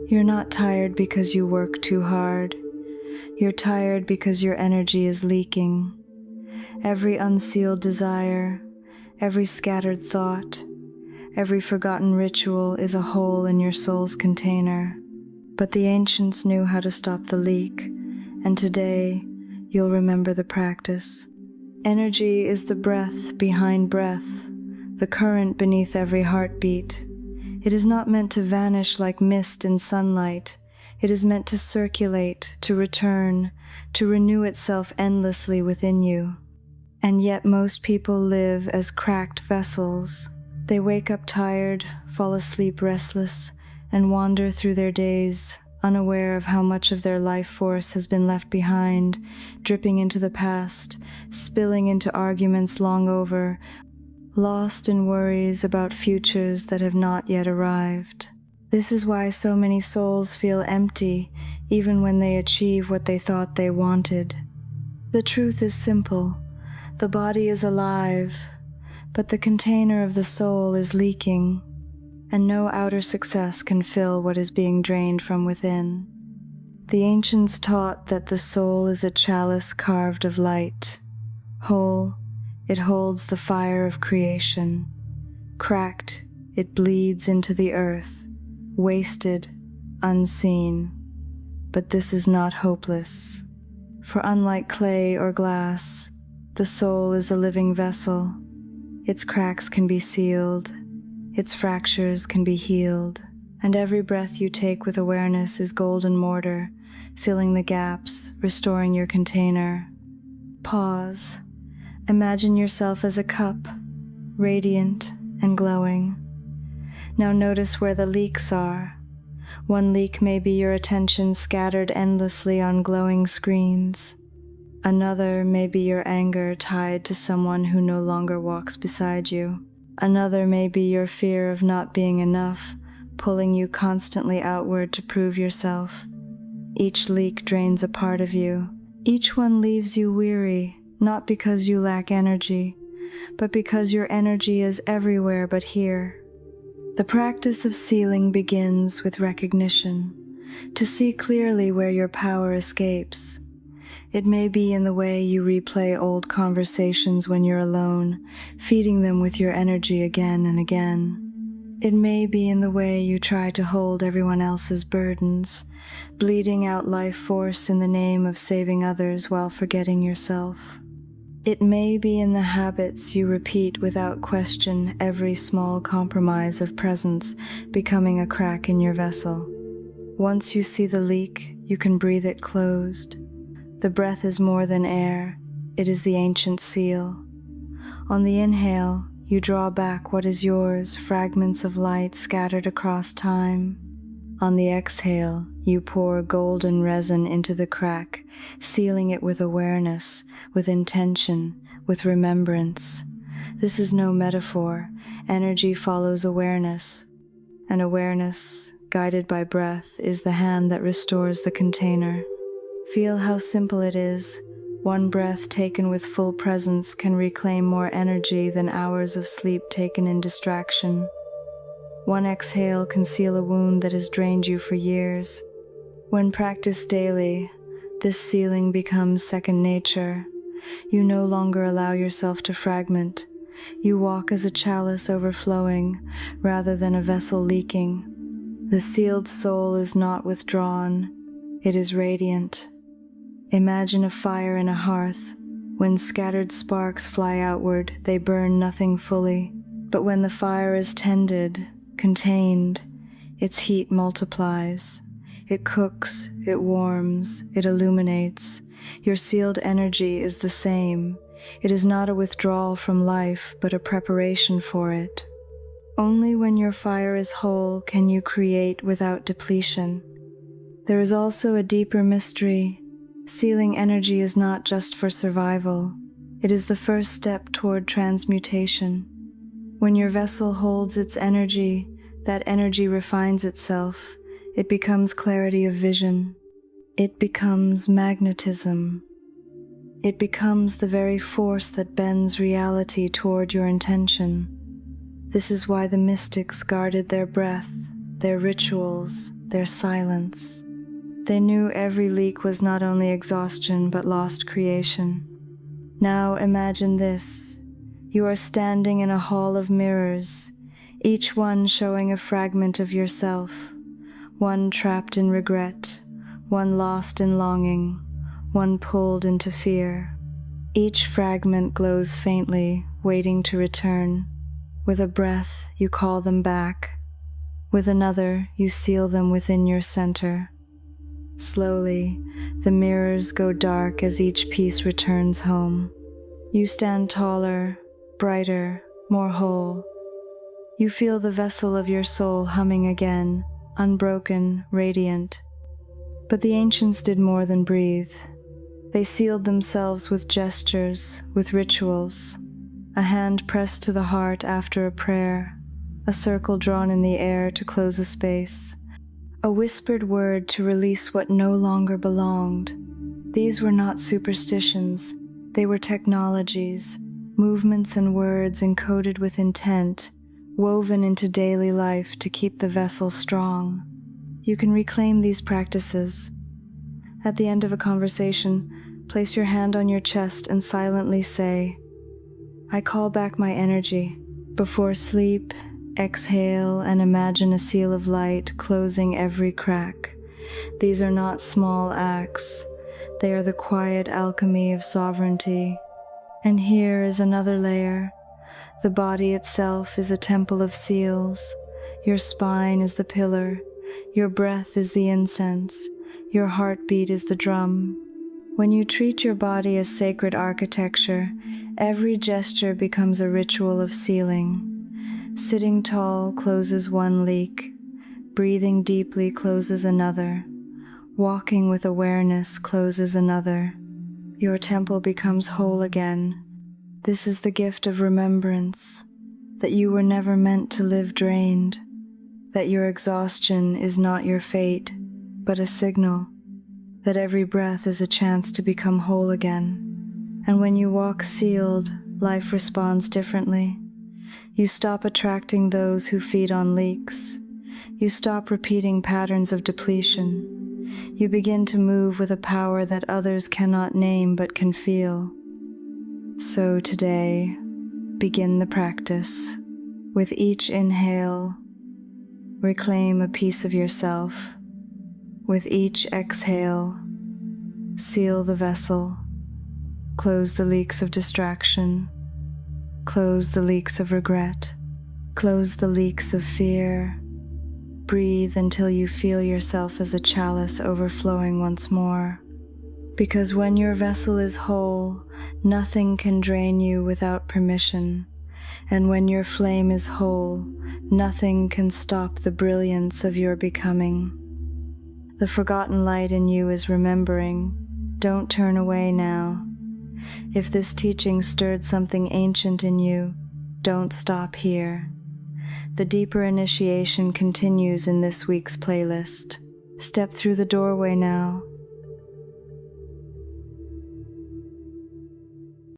You're not tired because you work too hard. You're tired because your energy is leaking. Every unsealed desire, every scattered thought, every forgotten ritual is a hole in your soul's container. But the ancients knew how to stop the leak, and today you'll remember the practice. Energy is the breath behind breath, the current beneath every heartbeat. It is not meant to vanish like mist in sunlight. It is meant to circulate, to return, to renew itself endlessly within you. And yet most people live as cracked vessels. They wake up tired, fall asleep restless, and wander through their days, unaware of how much of their life force has been left behind, dripping into the past, spilling into arguments long over, lost in worries about futures that have not yet arrived. This is why so many souls feel empty, even when they achieve what they thought they wanted. The truth is simple. The body is alive, but the container of the soul is leaking, and no outer success can fill what is being drained from within. The ancients taught that the soul is a chalice carved of light. Whole, it holds the fire of creation. Cracked, it bleeds into the earth, wasted, unseen. But this is not hopeless. For unlike clay or glass, the soul is a living vessel. Its cracks can be sealed, its fractures can be healed, and every breath you take with awareness is golden mortar, filling the gaps, restoring your container. Pause. Imagine yourself as a cup, radiant and glowing. Now notice where the leaks are. One leak may be your attention scattered endlessly on glowing screens. Another may be your anger tied to someone who no longer walks beside you. Another may be your fear of not being enough, pulling you constantly outward to prove yourself. Each leak drains a part of you. Each one leaves you weary, not because you lack energy, but because your energy is everywhere but here. The practice of sealing begins with recognition, to see clearly where your power escapes. It may be in the way you replay old conversations when you're alone, feeding them with your energy again and again. It may be in the way you try to hold everyone else's burdens, bleeding out life force in the name of saving others while forgetting yourself. It may be in the habits you repeat without question, every small compromise of presence becoming a crack in your vessel. Once you see the leak, you can breathe it closed. The breath is more than air, it is the ancient seal. On the inhale, you draw back what is yours, fragments of light scattered across time. On the exhale, you pour golden resin into the crack, sealing it with awareness, with intention, with remembrance. This is no metaphor. Energy follows awareness, and awareness, guided by breath, is the hand that restores the container. Feel how simple it is. One breath taken with full presence can reclaim more energy than hours of sleep taken in distraction. One exhale can seal a wound that has drained you for years. When practiced daily, this sealing becomes second nature. You no longer allow yourself to fragment. You walk as a chalice overflowing, rather than a vessel leaking. The sealed soul is not withdrawn, it is radiant. Imagine a fire in a hearth. When scattered sparks fly outward, they burn nothing fully. But when the fire is tended, contained, its heat multiplies. It cooks, it warms, it illuminates. Your sealed energy is the same. It is not a withdrawal from life, but a preparation for it. Only when your fire is whole can you create without depletion. There is also a deeper mystery. Sealing energy is not just for survival. It is the first step toward transmutation. When your vessel holds its energy, that energy refines itself. It becomes clarity of vision. It becomes magnetism. It becomes the very force that bends reality toward your intention. This is why the mystics guarded their breath, their rituals, their silence. They knew every leak was not only exhaustion but lost creation. Now imagine this. You are standing in a hall of mirrors, each one showing a fragment of yourself, one trapped in regret, one lost in longing, one pulled into fear. Each fragment glows faintly, waiting to return. With a breath, you call them back. With another, you seal them within your center. Slowly, the mirrors go dark as each piece returns home. You stand taller, brighter, more whole. You feel the vessel of your soul humming again, unbroken, radiant. But the ancients did more than breathe. They sealed themselves with gestures, with rituals. A hand pressed to the heart after a prayer, a circle drawn in the air to close a space, a whispered word to release what no longer belonged. These were not superstitions, they were technologies, movements and words encoded with intent, woven into daily life to keep the vessel strong. You can reclaim these practices. At the end of a conversation, place your hand on your chest and silently say, "I call back my energy." Before sleep, exhale and imagine a seal of light closing every crack. These are not small acts. They are the quiet alchemy of sovereignty. And here is another layer. The body itself is a temple of seals. Your spine is the pillar. Your breath is the incense. Your heartbeat is the drum. When you treat your body as sacred architecture, every gesture becomes a ritual of sealing. Sitting tall closes one leak. Breathing deeply closes another. Walking with awareness closes another. Your temple becomes whole again. This is the gift of remembrance, that you were never meant to live drained, that your exhaustion is not your fate, but a signal, that every breath is a chance to become whole again. And when you walk sealed, life responds differently. You stop attracting those who feed on leaks. You stop repeating patterns of depletion. You begin to move with a power that others cannot name but can feel. So today, begin the practice. With each inhale, reclaim a piece of yourself. With each exhale, seal the vessel. Close the leaks of distraction. Close the leaks of regret. Close the leaks of fear. Breathe until you feel yourself as a chalice overflowing once more. Because when your vessel is whole, nothing can drain you without permission. And when your flame is whole, nothing can stop the brilliance of your becoming. The forgotten light in you is remembering. Don't turn away now. If this teaching stirred something ancient in you, don't stop here. The deeper initiation continues in this week's playlist. Step through the doorway now.